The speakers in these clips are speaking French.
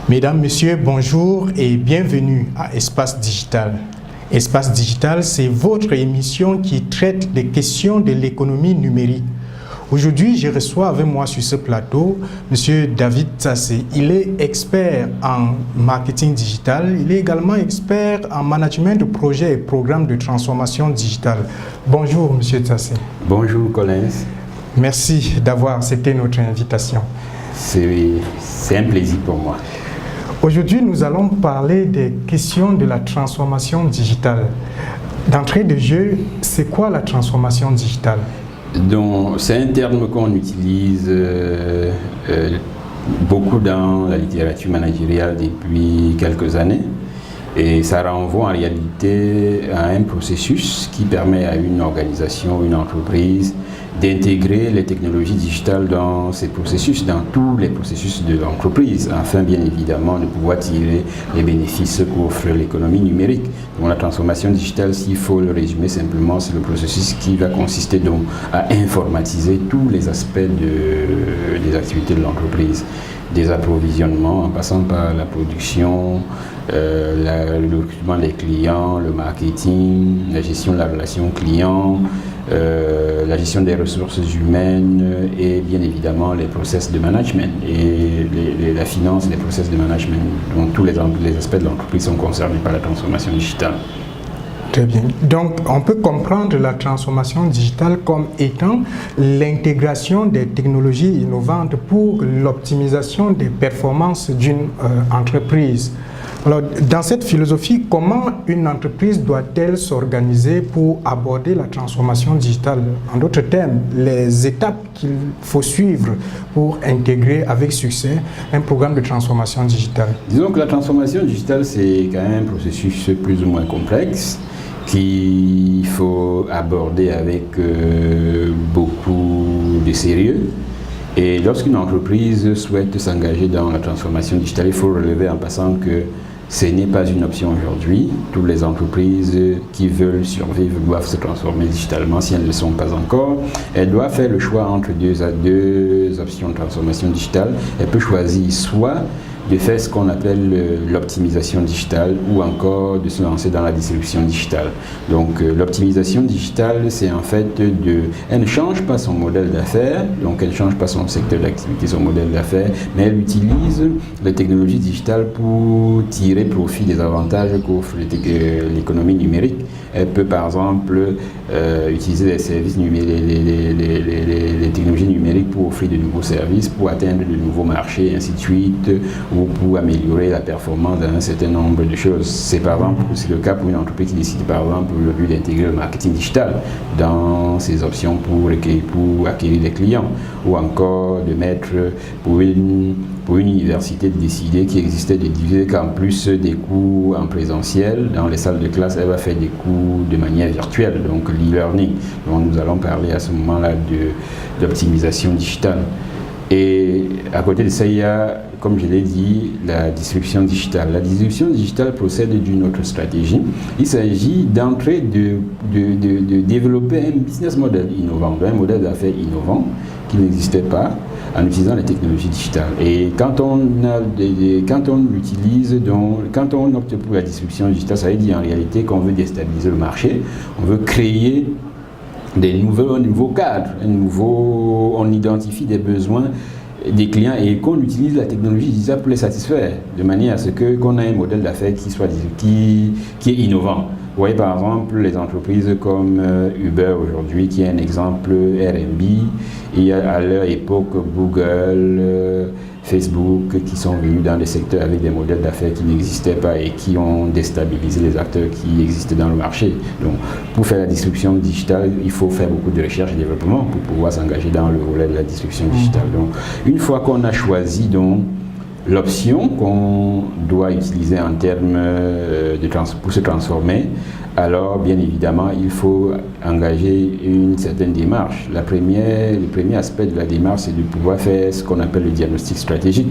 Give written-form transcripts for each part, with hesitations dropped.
Mesdames, Messieurs, bonjour et bienvenue à Espace Digital. Espace Digital, c'est votre émission qui traite des questions de l'économie numérique. Aujourd'hui, je reçois avec moi sur ce plateau M. David Tsassé. Il est expert en marketing digital. Il est également expert en management de projets et programmes de transformation digitale. Bonjour, M. Tsassé. Bonjour, Collins. Merci d'avoir accepté notre invitation. C'est un plaisir pour moi. Aujourd'hui, nous allons parler des questions de la transformation digitale. D'entrée de jeu, c'est quoi la transformation digitale? Donc, c'est un terme qu'on utilise beaucoup dans la littérature managériale depuis quelques années. Et ça renvoie en réalité à un processus qui permet à une organisation, une entreprise, d'intégrer les technologies digitales dans ces processus, dans tous les processus de l'entreprise, afin bien évidemment de pouvoir tirer les bénéfices qu'offre l'économie numérique. Donc la transformation digitale, s'il faut le résumer simplement, c'est le processus qui va consister donc à informatiser tous les aspects des activités de l'entreprise, des approvisionnements en passant par la production, le recrutement des clients, le marketing, la gestion de la relation client, la gestion des ressources humaines et bien évidemment les process de management et la finance et les process de management. Donc tous les aspects de l'entreprise sont concernés par la transformation digitale. Très bien. Donc, on peut comprendre la transformation digitale comme étant l'intégration des technologies innovantes pour l'optimisation des performances d'une entreprise. Alors, dans cette philosophie, comment une entreprise doit-elle s'organiser pour aborder la transformation digitale? En d'autres termes, les étapes qu'il faut suivre pour intégrer avec succès un programme de transformation digitale. Disons que la transformation digitale, c'est quand même un processus plus ou moins complexe qu'il faut aborder avec beaucoup de sérieux. Et lorsqu'une entreprise souhaite s'engager dans la transformation digitale, il faut relever en passant que ce n'est pas une option aujourd'hui. Toutes les entreprises qui veulent survivre doivent se transformer digitalement si elles ne le sont pas encore. Elles doivent faire le choix entre deux options de transformation digitale. Elles peuvent choisir soit de faire ce qu'on appelle l'optimisation digitale ou encore de se lancer dans la disruption digitale. Donc l'optimisation digitale, c'est en fait elle ne change pas son modèle d'affaires, donc elle ne change pas son secteur d'activité, son modèle d'affaires, mais elle utilise les technologies digitales pour tirer profit des avantages qu'offre l'économie numérique. Elle peut par exemple utiliser les services numériques, les technologies numériques pour offrir de nouveaux services, pour atteindre de nouveaux marchés, et ainsi de suite, ou pour améliorer la performance d'un certain nombre de choses. C'est par exemple, c'est le cas pour une entreprise qui décide par exemple aujourd'hui d'intégrer le marketing digital dans ses options pour acquérir des clients, ou encore de mettre pour une université de décider qu'il existait de diviser qu'en plus des cours en présentiel, dans les salles de classe, elle va faire des cours de manière virtuelle, donc l'e-learning. Donc nous allons parler à ce moment-là d'optimisation digitale. Et à côté de ça, il y a, comme je l'ai dit, la disruption digitale. La disruption digitale procède d'une autre stratégie. Il s'agit d'entrer de développer un business model innovant, un modèle d'affaires innovant qui n'existait pas en utilisant les technologies digitales. Et quand on opte pour la disruption digitale, ça veut dire en réalité qu'on veut déstabiliser le marché, on veut créer un nouveau cadre, on identifie des besoins des clients et qu'on utilise la technologie digitale pour les satisfaire, de manière à ce qu'on ait un modèle d'affaires qui est innovant. Vous voyez par exemple les entreprises comme Uber aujourd'hui, qui est un exemple Airbnb, il y a à leur époque Google, Facebook, qui sont venus dans des secteurs avec des modèles d'affaires qui n'existaient pas et qui ont déstabilisé les acteurs qui existaient dans le marché. Donc pour faire la disruption digitale, il faut faire beaucoup de recherche et développement pour pouvoir s'engager dans le volet de la disruption digitale. Donc une fois qu'on a choisi l'option qu'on doit utiliser en termes pour se transformer, alors bien évidemment il faut engager une certaine démarche. Le premier aspect de la démarche, c'est de pouvoir faire ce qu'on appelle le diagnostic stratégique,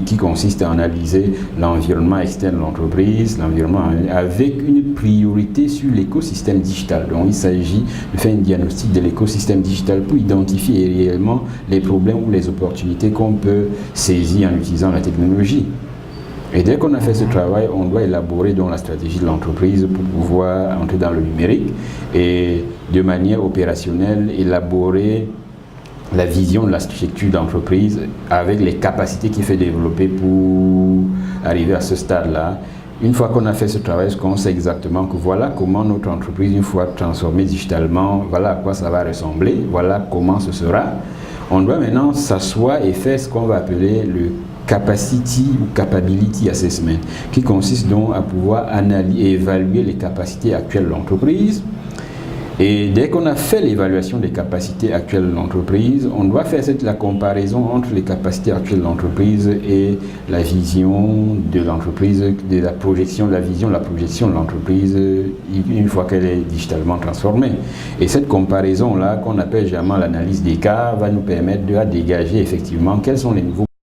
qui consiste à analyser l'environnement externe de l'entreprise, l'environnement avec une priorité sur l'écosystème digital. Donc il s'agit de faire un diagnostic de l'écosystème digital pour identifier réellement les problèmes ou les opportunités qu'on peut saisir en utilisant la technologie. Et dès qu'on a fait ce travail, on doit élaborer donc la stratégie de l'entreprise pour pouvoir entrer dans le numérique et de manière opérationnelle élaborer la vision de la structure d'entreprise avec les capacités qu'il faut développer pour arriver à ce stade-là. Une fois qu'on a fait ce travail, on sait exactement que voilà comment notre entreprise, une fois transformée digitalement, voilà à quoi ça va ressembler, voilà comment ce sera. On doit maintenant s'asseoir et faire ce qu'on va appeler le Capacity ou Capability Assessment, qui consiste donc à pouvoir analyser et évaluer les capacités actuelles de l'entreprise. Et dès qu'on a fait l'évaluation des capacités actuelles de l'entreprise, on doit faire la comparaison entre les capacités actuelles de l'entreprise et la vision de l'entreprise, de la projection, la vision, la projection de l'entreprise une fois qu'elle est digitalement transformée. Et cette comparaison-là, qu'on appelle généralement l'analyse d'écart, va nous permettre de dégager effectivement quels sont les nouveaux